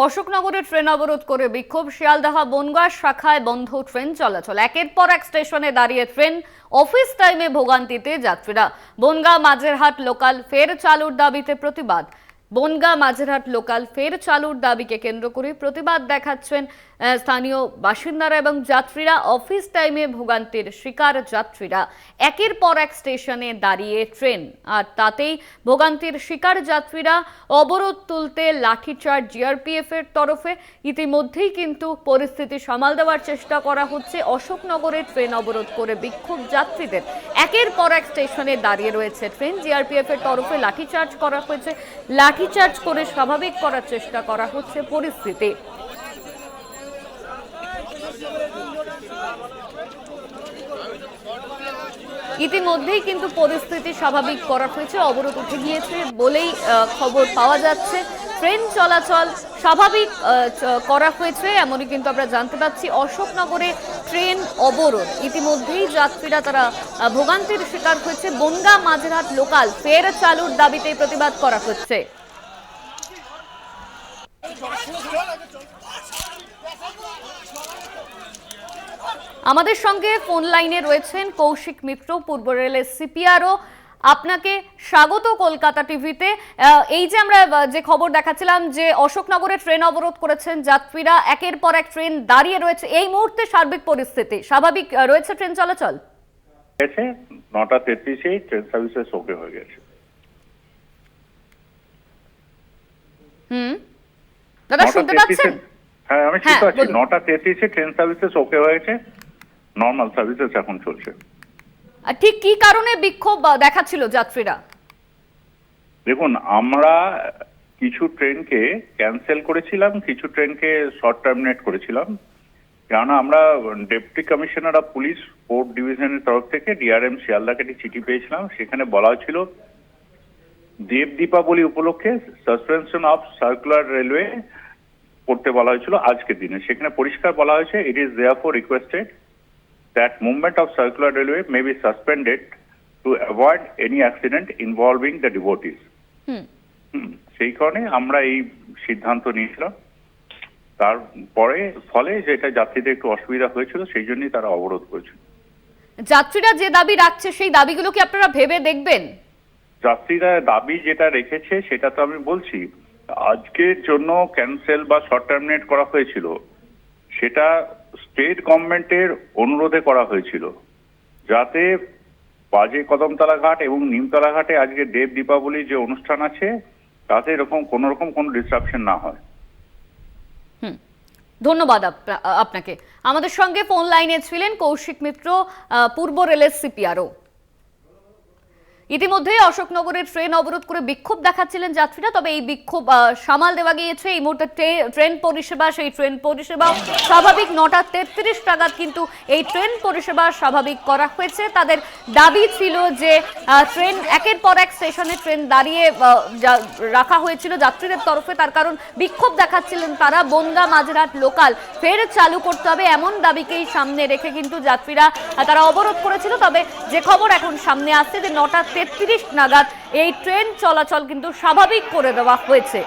অশোকনগরে train অবরোধ করে বিক্ষোভ। শিয়ালদহ বনগাঁ শাখায় বন্ধ ট্রেন চলাচল। একের পর এক স্টেশনে দাঁড়িয়ে ট্রেন, অফিস টাইমে ভোগান্তিতে যাত্রীরা। বনগাঁ মাঝেরহাট লোকাল ফের চালুর দাবিতে প্রতিবাদ। বনগাঁ মাঝেরহাট লোকাল ফের চালুর দাবিকে কেন্দ্র করে প্রতিবাদ দেখাচ্ছেন স্থানীয় বাসিন্দারা এবং যাত্রীরা। অফিস টাইমে ভোগান্তির শিকার যাত্রীরা। একের পর এক স্টেশনে দাঁড়িয়ে ট্রেন, আর তাতেই ভোগান্তির শিকার যাত্রীরা। অবরোধ তুলতে লাঠিচার্জ জিআরপিএফ এর তরফে। ইতিমধ্যেই কিন্তু পরিস্থিতি সামাল দেওয়ার চেষ্টা করা হচ্ছে। অশোকনগরে ট্রেন অবরোধ করে বিক্ষোভ যাত্রীদের। একের পর এক স্টেশনে দাঁড়িয়ে রয়েছে ট্রেন। জিআরপিএফ এর তরফে লাঠিচার্জ করা হয়েছে। লাঠিচার্জ করে স্বাভাবিক করার চেষ্টা করা হচ্ছে পরিস্থিতি। ইতিমধ্যেই কিন্তু পরিস্থিতি স্বাভাবিক করা হয়েছে। অবরোধ উঠে গিয়েছে বলেই খবর পাওয়া যাচ্ছে। ট্রেন চলাচল স্বাভাবিক করা হয়েছে এমনই কিন্তু আমরা জানতে পাচ্ছি। অশোকনগরে ট্রেন অবরোধ, ইতিমধ্যেই যাত্রীরা তারা ভোগান্তির শিকার হয়েছে। বনগাঁ মাঝেরহাট লোকাল ফের চালুর দাবিতে প্রতিবাদ করা হচ্ছে। আমাদের সঙ্গে ফোন লাইনে রয়েছেন কৌশিক মিত্র, পূর্ব রেলের সিপিআরও। আপনাকে স্বাগত কলকাতা টিভিতে। এই যে আমরা যে খবর দেখাচ্ছিলাম যে অশোকনগরে ট্রেন অবরোধ করেছেন যাত্রীরা, একের পর এক ট্রেন দাঁড়িয়ে রয়েছে, এই মুহূর্তে সার্বিক পরিস্থিতি স্বাভাবিক রয়েছে ট্রেন চলাচল? 9:33 ট্রেন সার্ভিসেস ওকে হয়ে গেছে। দাদা শুনতে পাচ্ছেন? হ্যাঁ, আমি শুনতে পাচ্ছি। 9:33 ট্রেন সার্ভিসেস ওকে হয়েছে, নরমাল সার্ভিসেস এখন চলছে। ঠিক কি কারণে বিক্ষোভ দেখাচ্ছিল যাত্রীরা? দেখুন, আমরা কিছু ট্রেনকে ক্যান্সেল করেছিলাম, কিছু ট্রেনকে শর্ট টার্মিনেট করেছিলাম। কারণ আমরা deputy commissioner of police port ডিভিশনের তরফ থেকে ডিআরএম শিয়ালদাকে একটি চিঠি পেয়েছিলাম। সেখানে বলা হয়েছিল দেব দীপাবলি উপলক্ষে সাসপেনশন অফ সার্কুলার রেলওয়ে করতে বলা হয়েছিল আজকের দিনে। সেখানে পরিষ্কার বলা হয়েছে it is therefore requested that movement of circular railway may be suspended to avoid any accident involving the devotees. সেই কারণে আমরা এই সিদ্ধান্ত নিয়েছিলাম। তারপরে ফলে যেটা যাত্রীদের একটু অসুবিধা হয়েছিল, সেই জন্যই তারা অবরোধ করেছিল। যাত্রীরা যে দাবি রাখছে সেই দাবিগুলো কি আপনারা ভেবে দেখবেন? যাত্রীরা দাবি যেটা রেখেছে সেটা তো আমি বলছি, আজকের জন্য ক্যান্সেল বা শর্ট টার্মিনেট করা হয়েছিল, সেটা স্টেট গভর্নমেন্টের অনুরোধে করা হয়েছিল যাতে বাজে কদমতলা ঘাট এবং নিমতলা ঘাটে আজকে দেব দীপাবলি যে অনুষ্ঠান আছে তাতে এরকম কোনো ডিসরাপশন না হয়। ধন্যবাদ আপনাকে। আমাদের সঙ্গে ফোন লাইনে ছিলেন কৌশিক মিত্র, পূর্ব রেলের সিপিআরও। ইতিমধ্যেই অশোকনগরের ট্রেন অবরোধ করে বিক্ষোভ দেখাচ্ছিলেন যাত্রীরা, তবে এই বিক্ষোভ সামাল দেওয়া গিয়েছে। এই মুহূর্তে ট্রেন পরিষেবা, সেই ট্রেন পরিষেবা স্বাভাবিক। 9:33 নাগাদ কিন্তু এই ট্রেন পরিষেবা স্বাভাবিক করা হয়েছে। তাদের দাবি ছিল যে ট্রেন একের পর এক স্টেশনে ট্রেন দাঁড়িয়ে রাখা হয়েছিল যাত্রীদের তরফে, তার কারণ বিক্ষোভ দেখাচ্ছিলেন তারা। বনগাঁ মাঝেরহাট লোকাল ফের চালু করতে হবে এমন দাবিকেই সামনে রেখে কিন্তু যাত্রীরা তারা অবরোধ করেছিল। তবে যে খবর এখন সামনে আসছে যে 9:33 নাগাদ এই ট্রেন চলাচল কিন্তু স্বাভাবিক করে দেওয়া হয়েছে।